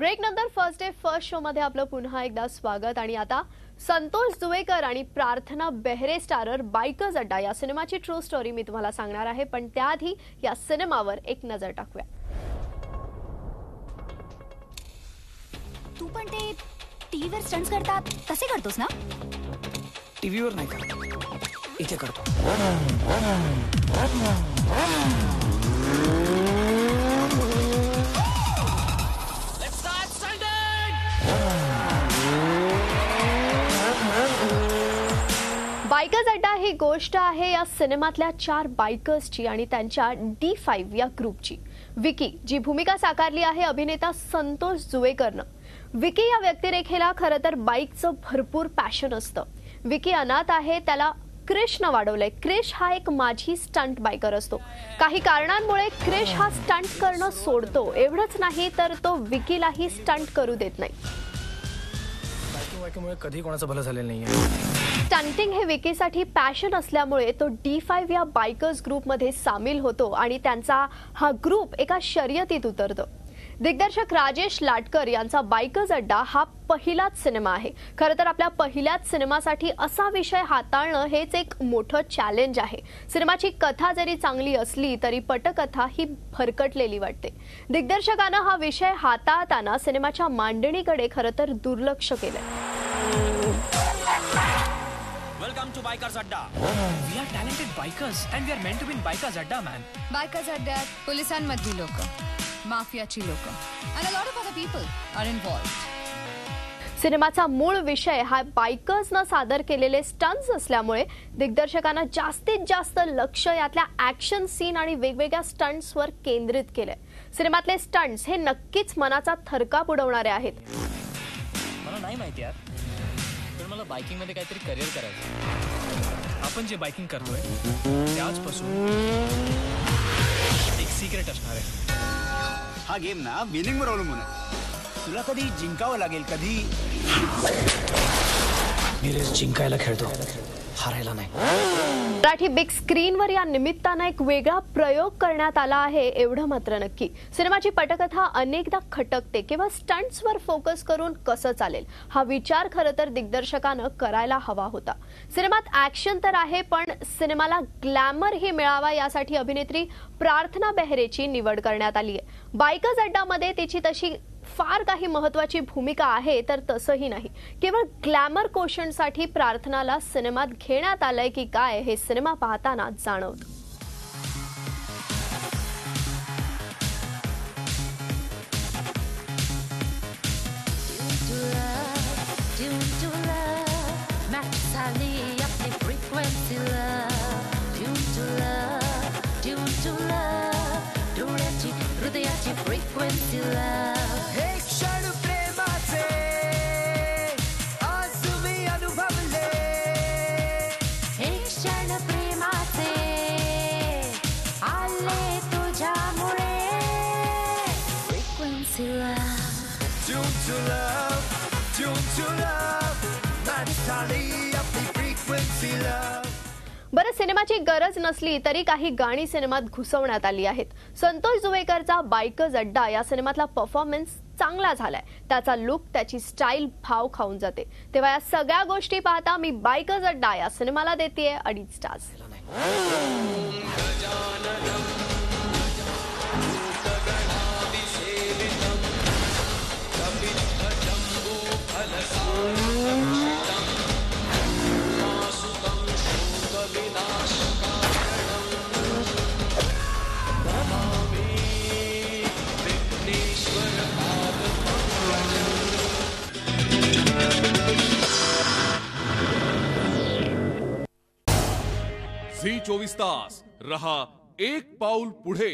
Break नंतर first day first show मध्ये आपलं पुन्हा एकदा स्वागत। आणि आता संतोष जुवेकर आणि प्रार्थना बेहरे स्टारर बायकर्स अड्डा या सिनेमाची ट्रू स्टोरी मी तुम्हाला सांगणार आहे, पण त्याआधी या सिनेमावर एक नजर टाकूया। तू पण ते टीव्हीवर स्टंट्स करतात तसे करतोस ना? टीव्हीवर नाही करत, इथे करतो। बायकर्स अड्डा ही गोष्ट आहे या सिनेमातल्या 4 बायकर्सची आणि त्यांच्या D5 या ग्रुपची। विकी जी भूमिका साकारली आहे अभिनेता संतोष जुवेकरनं। विकी या व्यक्तिरेखेला खरं तर बाईकचं भरपूर पॅशन असतं। विकी अनाथ आहे, त्याला क्रिशनं वाढवलंय। क्रिश हा एक माझी स्टंट बायकर असतो। काही कारणांमुळे क्रिश हा स्टंट करणं सोडतो। एवढंच नाही तर तो विकीलाही स्टंट करू देत नाही। बायकिंगमुळे कधी कोणाचं भलं झालेलं नाहीये। स्टंटिंग हे विकीसाठी पॅशन असल्यामुळे तो D5 या बायकर्स ग्रुपमध्ये सामील होतो आणि त्यांचा हा ग्रुप एका शर्यतीत उतरतो। दिग्दर्शक राजेश लाटकर यांचा बायकर्स अड्डा हा पहिलाच सिनेमा आहे। खरं तर आपल्या पहिल्याच सिनेमासाठी असा विषय हाताळणं हेच एक मोठं चॅलेंज आहे। सिनेमाची कथा जरी चांगली असली तरी पटकथा ही भरकटलेली वाटते। दिग्दर्शकानं हा विषय हाताळताना सिनेमाच्या मांडणीकडे खरं तर दुर्लक्ष केलंय। Welcome to Bikers Adda. We are talented bikers and we are meant to be in Bikers Adda, man. Bikers अड्ड्यात पोलिसांमधली लोक, माफियाची लोक and a lot of other people are involved. सिनेमाचा मूळ विषय हा बायकर्सनं सादर केलेले स्टंट्स असल्यामुळे दिग्दर्शकांना जास्तीत जास्त लक्ष यातल्या ॲक्शन सीन आणि वेगवेगळ्या स्टंट्सवर केंद्रित केलंय। सिनेमातले स्टंट्स हे नक्कीच मनाचा थरकाप उडवणारे आहेत। मला नाही माहिती यार, पण मला बाइकिंग मध्ये काहीतरी करियर करायचं। आपण जे बाइकिंग करतोय त्याचपासून एक सिक्रेट असणार आहे। हा गेम ना विनिंगवर अवलंबून आहे। तुला कधी जिंकावं लागेल, कधी मी रेस जिंकायला खेळतो, हारायला नाही। मराठी बिग स्क्रीनवर या निमित्तानं एक वेगळा प्रयोग करण्यात आला आहे एवढं मात्र नक्की। सिनेमाची पटकथा अनेकदा खटकते, केवळ स्टंट्सवर फोकस करून कसं चालेल हा विचार खरं तर दिग्दर्शकानं करायला हवा होता। सिनेमात ॲक्शन तर आहे, पण सिनेमाला ग्लॅमर ही मिळावा यासाठी अभिनेत्री प्रार्थना बेहरेची निवड करण्यात आली आहे। बायकर्स अड्डामध्ये तिची तशी फार काही महत्त्वाची भूमिका आहे तर तसंही नाही। केवळ ग्लॅमर कोशंटसाठी प्रार्थनाला सिनेमात घेण्यात आलंय की काय हे सिनेमा पाहताना जाणवतं। बरं, सिनेमाची गरज नसली तरी काही गाणी सिनेमात घुसवण्यात आली आहेत। संतोष जुवेकरचा बायकर्स अड्डा या सिनेमातला परफॉर्मन्स चांगला झालाय। त्याचा लुक, त्याची स्टाईल भाव खाऊन जाते। तेव्हा या सगळ्या गोष्टी पाहता मी बायकर्स अड्डा या सिनेमाला देतेय 2.5 स्टार्स। झी 24 तास रहा एक पाऊल पुढे।